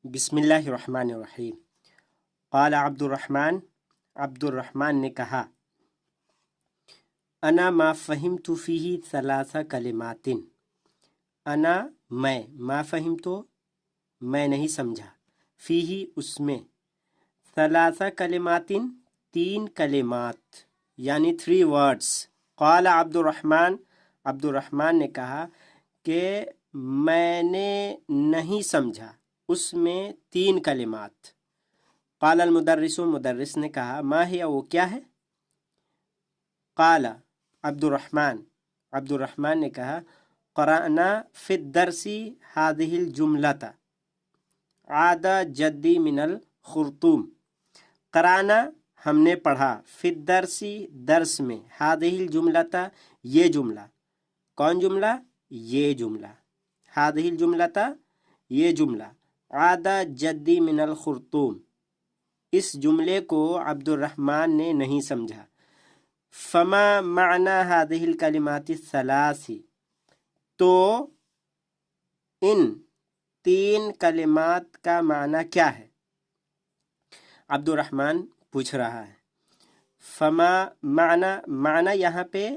बिस्मिल्लाहिर्रहमानिर्रहीम। क़ाल अब्दुर्रहमान ने कहा, अना मा फ़हिम्तु फ़ीही सलासा कलिमातिन। अना मैं, मा फ़हिम्तु मैं नहीं समझा, फ़ीही उसमें, सलासा कलिमातिन तीन कलिमात यानी 3 वर्ड्स। क़ाल अब्दुर्रहमान ने कहा कि मैंने नहीं समझा उसमें 3 कलिमात। क़ाल मुदर्रिसु मुदर्रिस ने कहा, मा हिया वो क्या है? क़ाल अब्दुर्रहमान ने कहा, क़रअना फ़िद दर्सी हादिहिल जुमलता आदा जद्दी मिनल खुर्तूम। क़राना हमने पढ़ा, फ़िद दर्सी दर्स में, हादिहिल जुमलता ये जुमला। कौन जुमला? ये जुमला। हादिहिल जुमलता ये जुमला। आदा जद्दी मिनल खुर्तूम इस जुमले को अब्दुर्रहमान ने नहीं समझा। फमा माना हादिहिल कलिमाति सलासी तो इन 3 कलिमात का माना क्या है? अब्दुर्रहमान पूछ रहा है। फमा माना यहाँ पे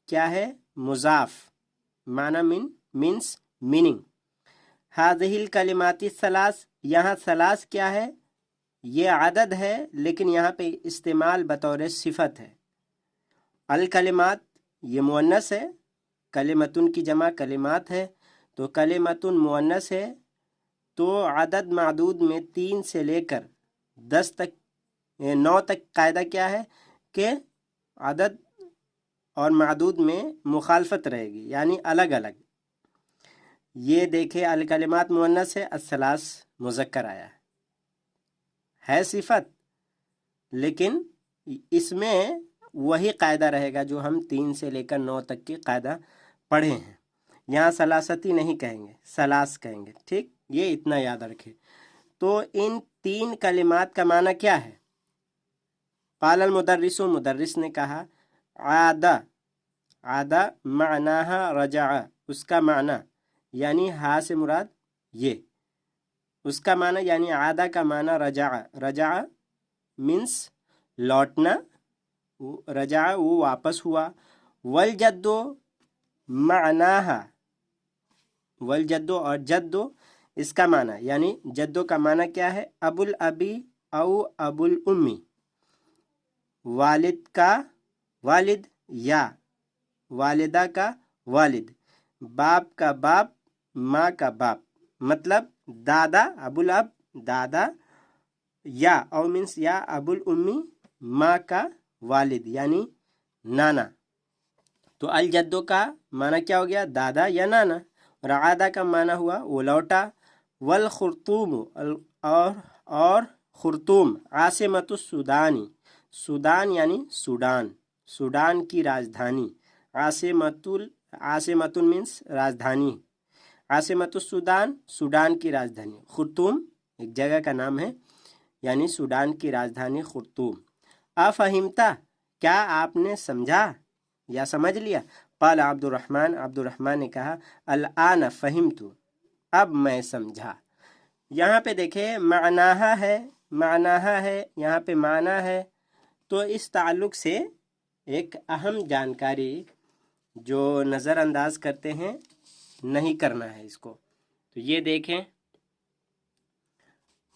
क्या है? मुजाफ। माना मीन्स मीनिंग। हादिहिल कलिमाति सलास, यहाँ सलास क्या है? ये आदद है लेकिन यहाँ पे इस्तेमाल बतौर सिफत है। अल कलिमात ये मुअन्नस है, कलिमतुन की जमा कलिमात है, तो कलिमतुन मुअन्नस है तो आदद मादूद में 3 से लेकर 10 तक 9 तक कायदा क्या है कि आदद और मादूद में मुखालफत रहेगी, यानी अलग अलग। ये देखे अल कलिमात मुअन्नस है, अस्सलास मुज़क्कर आया है सिफत, लेकिन इसमें वही कायदा रहेगा जो हम 3 से लेकर 9 तक की कायदा पढ़े हैं। यहाँ सलासती नहीं कहेंगे, सलास कहेंगे। ठीक, ये इतना याद रखें। तो इन 3 कलिमात का माना क्या है? क़ाल मुदर्रिसु मुदर्रिस ने कहा, आदा मानाहा रजा, उसका माना यानी हा से मुराद ये, उसका माना यानी आदा का माना रजा मीन्स लौटना, रजा वो वापस हुआ। वल जद्दो मानाहा, वल जद्दो और जद्दो इसका माना यानी जद्दो का माना क्या है? अबुल अबी औ अबुल उम्मी, वालिद का वालिद या वालिदा का वालिद, बाप का बाप, माँ का बाप, मतलब दादा अबुल अब दादा, या औ मीन्स या अबुल उम्मी माँ का वालिद यानी नाना। तो अल जद्दो का माना क्या हो गया? दादा या नाना। और आदा का माना हुआ वो लौटा। वल खुर्तूम और खुर्तूम आसिमतु सुदानी, सुदान यानी सूडान, सूडान की राजधानी। आसिमतुल मीन्स राजधानी, आसिमतु सूडान सूडान की राजधानी। खुर्तूम एक जगह का नाम है, यानी सूडान की राजधानी खुर्तूम। अफहिमता क्या आपने समझा या समझ लिया? क़ाल अब्दुर्रहमान ने कहा, अल आना फ़हिम्तु अब मैं समझा। यहाँ पे देखे मानाहा है, यहाँ पे माना है, तो इस ताल्लुक़ से एक अहम जानकारी जो नज़रअंदाज करते हैं नहीं करना है इसको। तो ये देखें,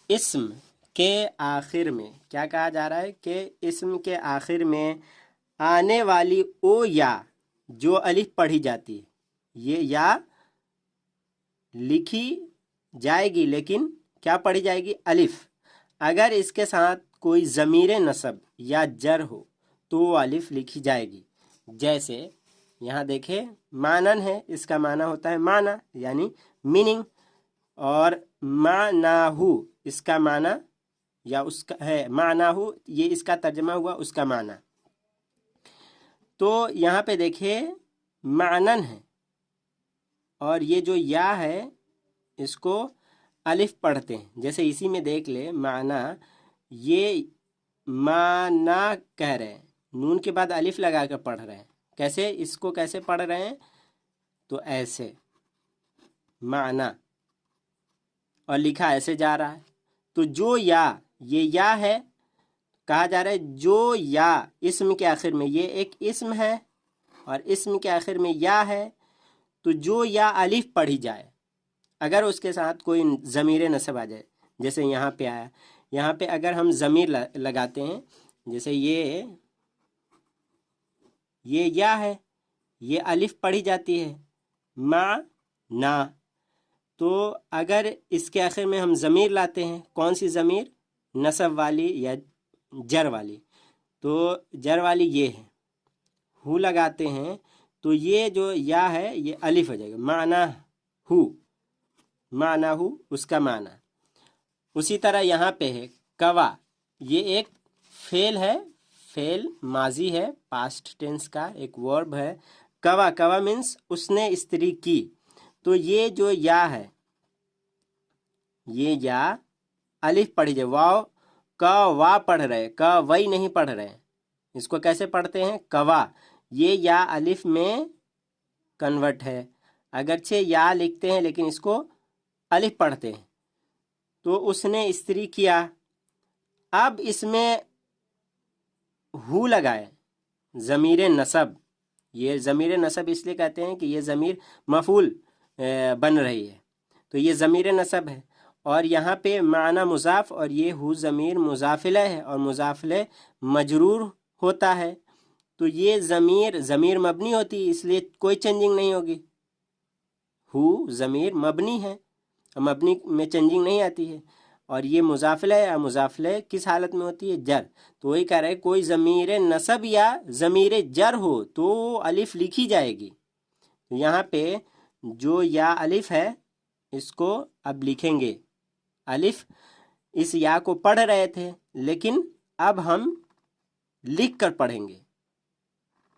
इस्म के आखिर में क्या कहा जा रहा है कि इस्म के आखिर में आने वाली ओ या जो अलिफ पढ़ी जाती है, ये या लिखी जाएगी लेकिन क्या पढ़ी जाएगी? अलिफ। अगर इसके साथ कोई ज़मीर नसब या जर हो तो वो अलिफ लिखी जाएगी। जैसे यहाँ देखें, मानन है, इसका माना होता है माना यानी मीनिंग, और मानाहु इसका माना या उसका है, मानाहु ये इसका तर्जमा हुआ उसका माना। तो यहाँ पे देखिए मानन है और ये जो या है इसको अलिफ पढ़ते हैं। जैसे इसी में देख ले माना, ये माना कह रहे हैं, नून के बाद अलिफ लगा कर पढ़ रहे हैं। कैसे, इसको कैसे पढ़ रहे हैं? तो ऐसे माना, اور لکھا ایسے جا رہا ہے. تو جو یا، یہ یا ہے، کہا جا رہا ہے جو یا اسم کے آخر میں، یہ ایک اسم ہے اور اسم کے آخر میں یا ہے، تو جو یا الف پڑھی جائے اگر اس کے ساتھ کوئی ضمیر نصب آ جائے، جیسے یہاں پہ آیا، یہاں پہ اگر ہم ضمیر لگاتے ہیں، جیسے یہ یا ہے، یہ الف پڑھی جاتی ہے، ما نا، تو اگر اس کے آخر میں ہم ضمیر لاتے ہیں، کون سی ضمیر؟ نصب والی یا جر والی، تو جر والی یہ ہے، ہو لگاتے ہیں تو یہ جو یا ہے یہ الف ہو جائے گا، معنی ہو، معنی ہو اس کا معنی. اسی طرح یہاں پہ ہے کوا، یہ ایک فعل ہے، فعل ماضی ہے، پاسٹ ٹینس کا ایک ورب ہے. کوا، کوا مینس اس نے استری کی. تو یہ جو یا ہے، یہ یا الف پڑھی جائے، واو کا وا پڑھ رہے، کا وئی نہیں پڑھ رہے، اس کو کیسے پڑھتے ہیں؟ کوا. یہ یا الف میں کنورٹ ہے، اگرچہ یا لکھتے ہیں لیکن اس کو الف پڑھتے ہیں. تو اس نے استری کیا. اب اس میں ہو لگائے، ضمیر نصب. یہ ضمیر نصب اس لیے کہتے ہیں کہ یہ ضمیر مفعول بن رہی ہے، تو یہ ضمیر نصب ہے. اور یہاں پہ معنی مضاف، اور یہ ہو ضمیر مضاف الیہ ہے، اور مضاف الیہ مجرور ہوتا ہے. تو یہ ضمیر مبنی ہوتی ہے، اس لیے کوئی چینجنگ نہیں ہوگی. ہو ضمیر مبنی ہے، مبنی میں چینجنگ نہیں آتی ہے. اور یہ مضاف الیہ ہے، مضاف الیہ کس حالت میں ہوتی ہے؟ جر. تو وہی کہہ رہے ہیں کوئی ضمیر نصب یا ضمیر جر ہو تو الف لکھی جائے گی. یہاں پہ جو یا الف ہے اس کو اب لکھیں گے. الف اس یا کو پڑھ رہے تھے لیکن اب ہم لکھ کر پڑھیں گے،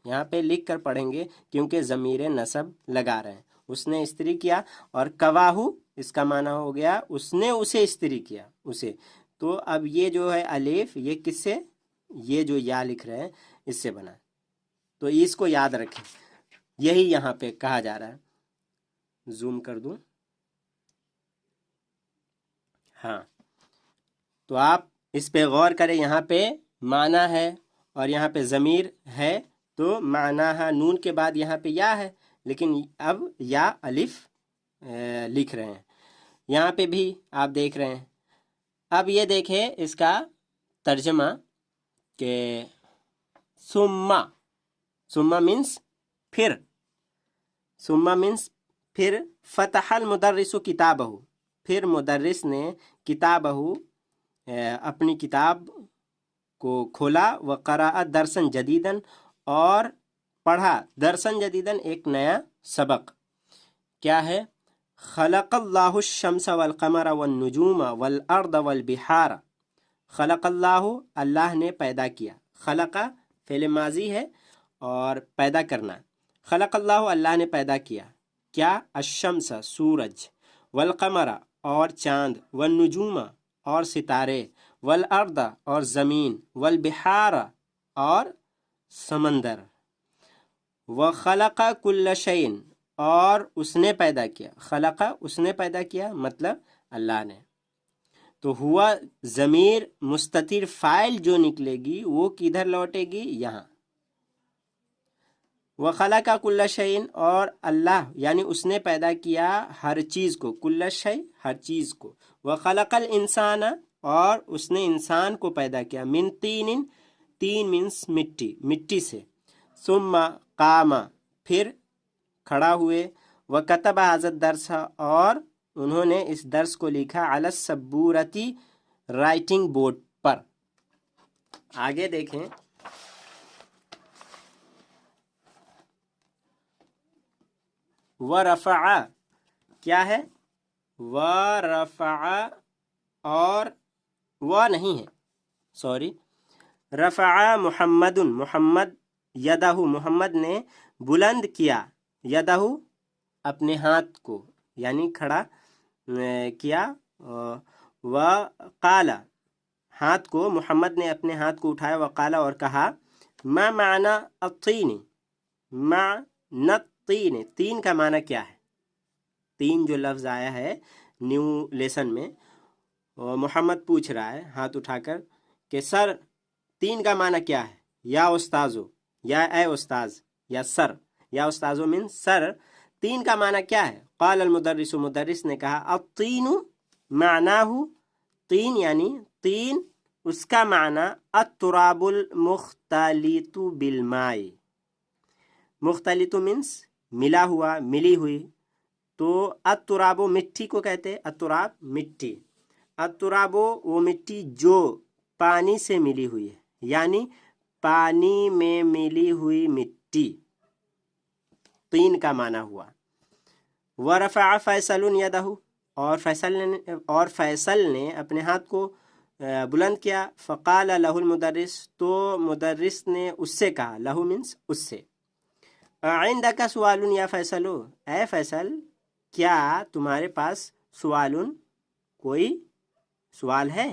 یہاں پہ لکھ کر پڑھیں گے کیونکہ ضمیر نصب لگا رہے ہیں. اس نے استری کیا، اور کواہو اس کا معنی ہو گیا اس نے اسے استری کیا، اسے. تو اب یہ جو ہے الف، یہ کس سے؟ یہ جو یا لکھ رہے ہیں اس سے بنا. تو اس کو یاد رکھیں، یہی یہاں پہ کہا جا رہا ہے. زوم کر دوں، ہاں. تو آپ اس پہ غور کریں، یہاں پہ معنی ہے اور یہاں پہ ضمیر ہے، تو معنی نون کے بعد یہاں پہ یا ہے، لیکن اب یا الف لکھ رہے ہیں. یہاں پہ بھی آپ دیکھ رہے ہیں. اب یہ دیکھیں اس کا ترجمہ کہ ثم مینس پھر، ثم مینس پھر. فتح المدرس کتابہ، پھر مدرس نے کتابہ اپنی کتاب کو کھولا، وقرأ درسن جدیدن، اور پڑھا درسن جدیدن ایک نیا سبق. کیا ہے؟ خلق اللہ الشمس والقمر والنجوم والارض والبحار. خلق اللہ، اللہ نے پیدا کیا. خلق فعل ماضی ہے اور پیدا کرنا. خلق اللہ، اللہ نے پیدا کیا. کیا؟ الشمس سورج، والقمر اور چاند، والنجوم اور ستارے، والارض اور زمین، والبحار اور سمندر. وخلق کل شیء، اور اس نے پیدا کیا. خلق اس نے پیدا کیا مطلب اللہ نے. تو ہوا ضمیر مستتر فاعل جو نکلے گی وہ کدھر لوٹے گی؟ یہاں. وخلق کل شیء، اور اللہ یعنی اس نے پیدا کیا ہر چیز کو. کل شیء ہر چیز کو. وخلق الانسان، اور اس نے انسان کو پیدا کیا. من طین، تین مینس مٹی، مٹی سے. ثم قام، پھر کھڑا ہوئے. وکتب ھذا الدرس، اور انہوں نے اس درس کو لکھا. علی السبورتی، رائٹنگ بورڈ پر. آگے دیکھیں. ورفع کیا ہے؟ ورفع، اور وہ نہیں ہے، سوری. رفع محمد، محمد یدہ، محمد نے بلند کیا. یدہ اپنے ہاتھ کو، یعنی کھڑا کیا. وقال، ہاتھ کو، محمد نے اپنے ہاتھ کو اٹھایا. وقال، اور کہا. ما معنی الطین، معنی الطین، تین کا معنی کیا ہے؟ تین جو لفظ آیا ہے न्यू लेसन में। और मोहम्मद पूछ रहा है हाथ उठाकर कि सर 3 का माना क्या है, या उस्ताजो, या ए उस्ताज, या सर। या उस्ताजो मीन सर, 3 का माना क्या है? क़ाल अल मुदर्रिसु, मुदर्रिस ने कहा अत्तीनु मानाहु, 3 यानी 3 उसका माना अत्तुराबुल मुख्तलितु बिलमाई। मुख्तलितु मीन्स मिला हुआ, मिली हुई। तो अत्तुराबो मिट्टी को कहते हैं, अत्तुराब मिट्टी। अत्तुराबो वो मिट्टी जो पानी से मिली हुई है, यानी पानी में मिली हुई मिट्टी, 3 का माना हुआ। वरफ़अ फैसलुन यदहु, और फैसल ने अपने हाथ को बुलंद किया। फ़क़ाल लहुल मुदर्रिस, तो मुदर्रिस ने उससे कहा, लहु मीन्स उससे, इंदका सुवालुन या फैसलो, ए फैसल क्या तुम्हारे पास सुवालुन कोई सवाल है?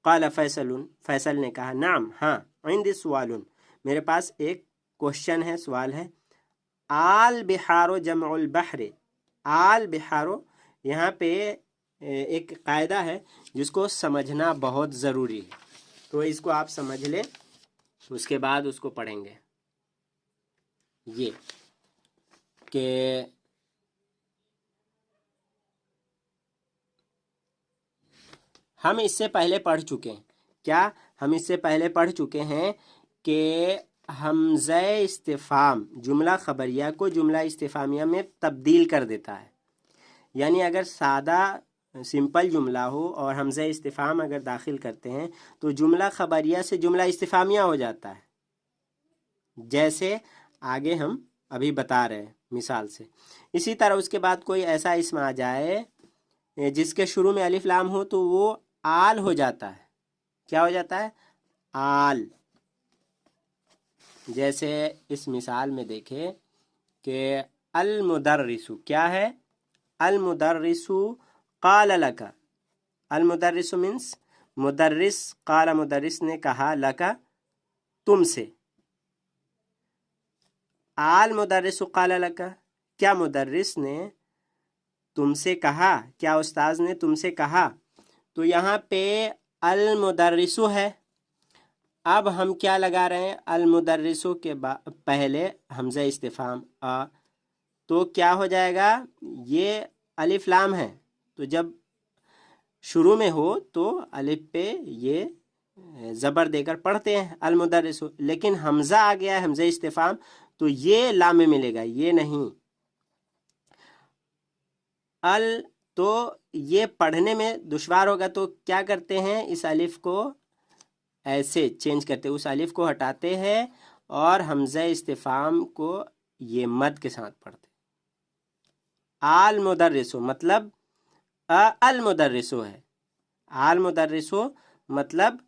क़ाल फैसलुन, फैसल ने कहा नाम, हाँ, इंदी सुवालुन, मेरे पास एक क्वेश्चन है, सवाल है। आल बिहारो जमउल बहर, आल बिहारो, यहाँ पे एक कायदा है जिसको समझना बहुत ज़रूरी है, तो इसको आप समझ लें, उसके बाद उसको पढ़ेंगे। ये कि हम इससे पहले पढ़ चुके हैं, क्या हम इससे पहले पढ़ चुके हैं कि हमज़े इस्तिफ़ाम जुमला ख़बरिया को जुमला इस्तिफ़ामिया में तब्दील कर देता है। यानी अगर सादा सिंपल जुमला हो और हमज़े इस्तिफ़ाम अगर दाखिल करते हैं तो जुमला ख़बरिया से जुमला इस्तिफ़ामिया हो जाता है, जैसे आगे हम अभी बता रहे हैं मिसाल से। इसी तरह उसके बाद कोई ऐसा इसम आ जाए जिसके शुरू में अलिफ लाम हो तो वो आल हो जाता है। क्या हो जाता है? आल। जैसे इस मिसाल में देखें कि अल मुदर्रिसु क्या है? अल मुदर्रिसु क़ाल लका, अल मुदर्रिसु मीन्स मुदर्रिस, क़ाल मुदर्रिस ने कहा, लका तुमसे। आल मुदर्रिसु क़ाल लका, क्या मुदर्रिस ने तुमसे कहा, क्या उस्ताज ने तुमसे कहा। तो यहाँ पे अल मुदर्रिसु है। अब हम क्या लगा रहे हैं? अल मुदर्रिसु के पहले हमज़ा इस्तिफ़ाम आ, तो क्या हो जाएगा? ये अलिफ लाम है, तो जब शुरू में हो तो अलिफ पे ये ज़बर देकर पढ़ते हैं अल मुदर्रिसु, लेकिन हमज़ा आ गया है, हमज़ा इस्तिफ़ाम, तो ये लाम में मिलेगा, ये नहीं। अल तो ये पढ़ने में दुश्वार होगा, तो क्या करते हैं? इस अलिफ को ऐसे चेंज करते, उस अलिफ को हटाते हैं और हमज़ा इस्तिफ़ाम को ये मद के साथ पढ़ते। आल मुदर्रिसु मतलब अल मुदर्रिसु है, आल मुदर्रिसु मतलब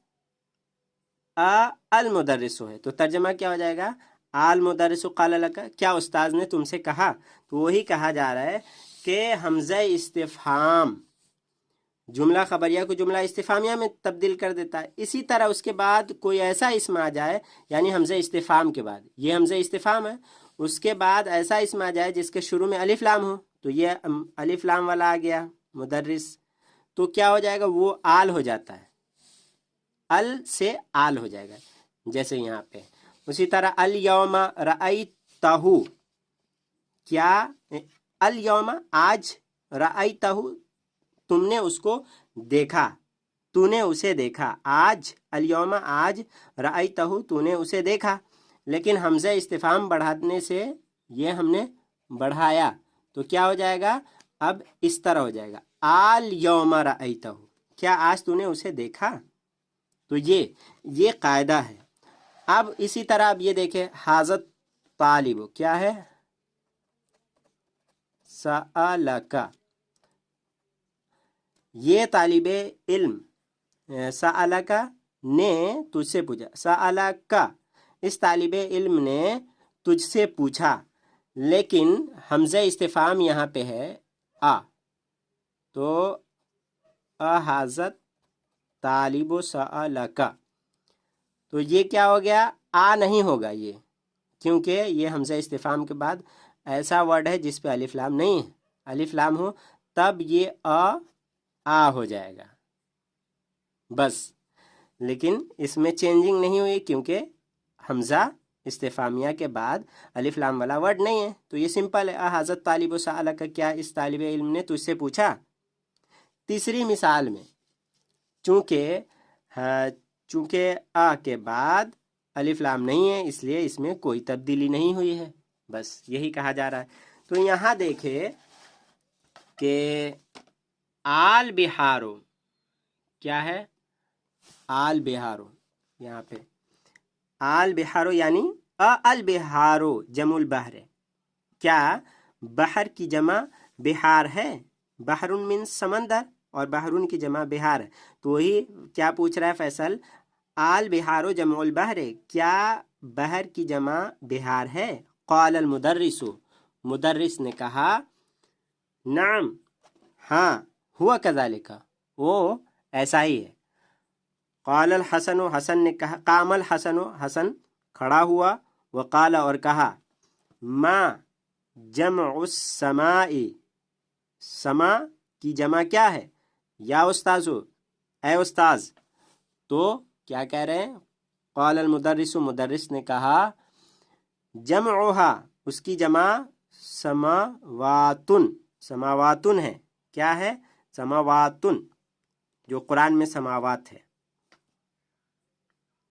अल मुदर्रिसु है। तो तर्जमा क्या हो जाएगा? आल मुदर्रिसु क़ाल लका, क्या उस्ताज ने तुमसे कहा। तो वही कहा जा रहा है कि हमज़ा इस्तिफ़हाम जुमला ख़बरिया को जुमला इस्तिफ़ामिया में तब्दील कर देता है। इसी तरह उसके बाद कोई ऐसा इसम आ जाए, यानी हमज़ा इस्तिफ़ाम के बाद, ये हमज़ा इस्तिफ़ाम है, उसके बाद ऐसा इसम आ जाए जिसके शुरू में अलिफ लाम हो, तो ये अलिफ लाम वाला आ गया मुदर्रिस, तो क्या हो जाएगा? वो आल हो जाता है, अल से आल हो जाएगा, जैसे यहाँ पे। उसी तरह अल यौमा रअयतहु, क्या अल यौमा आज, रअयतहु तुमने उसको देखा, तूने उसे देखा, आज अल यौमा आज, रअयतहु तूने उसे देखा, लेकिन हमज़ा इस्तिफ़ाम बढ़ाने से ये हमने बढ़ाया, तो क्या हो जाएगा? अब इस तरह हो जाएगा, आल यौमा रअयतहु, क्या आज तूने उसे देखा। तो ये कायदा है। अब इसी तरह अब ये देखें, हाज़त तालिबु क्या है? सअलका, ये तालिबे इल्म, सअलका ने तुझसे पूछा, सअलका इस तालिबे इल्म ने तुझसे पूछा, लेकिन हमज़ा इस्तिफ़ाम यहाँ पे है आ, तो हाज़त तालिबु सअलका, तो ये क्या हो गया? आ नहीं होगा ये, क्योंकि ये हमज़ा इस्तिफ़ाम के बाद ऐसा वर्ड है जिस पे अलिफ लाम नहीं है। अलिफ लाम हो تب یہ آ ہو جائے گا بس، لیکن اس میں چینجنگ نہیں ہوئی کیونکہ حمزہ استفہامیہ کے بعد الف لام والا ورڈ نہیں ہے، تو یہ سمپل ہے۔ حضرت طالب و سالہ کا، کیا اس طالب علم نے تجھ سے پوچھا۔ تیسری مثال میں چونکہ آ کے بعد الف لام نہیں ہے اس لیے اس میں کوئی تبدیلی نہیں ہوئی ہے، بس یہی کہا جا رہا ہے۔ تو یہاں دیکھے کہ آل بہارو کیا ہے، آل بہارو، یہاں پہ آل بہارو یعنی البہارو جمع البحر ہے، کیا بحر کی جمع بہار ہے؟ بحرن من سمندر، اور بحرن کی جمع بہار ہے، تو وہی کیا پوچھ رہا ہے فیصل، آل بہارو جمع البحر، کیا بحر کی جمع بہار ہے؟ قال المدرس، مدرس نے کہا، نعم، ہاں، ہوا کذالک، وہ ایسا ہی ہے۔ قال الحسن، حسن نے کہا، قام الحسن، حسن کھڑا ہوا، وقال اور کہا، ما جمع السماء، سما کی جمع کیا ہے؟ یا استاذو، اے استاذ، تو کیا کہہ رہے ہیں؟ قال المدرس، مدرس نے کہا، جمعها، اس کی جمع سماواتن، سماواتن ہے، کیا ہے؟ سماواتن، جو قرآن میں سماوات ہے۔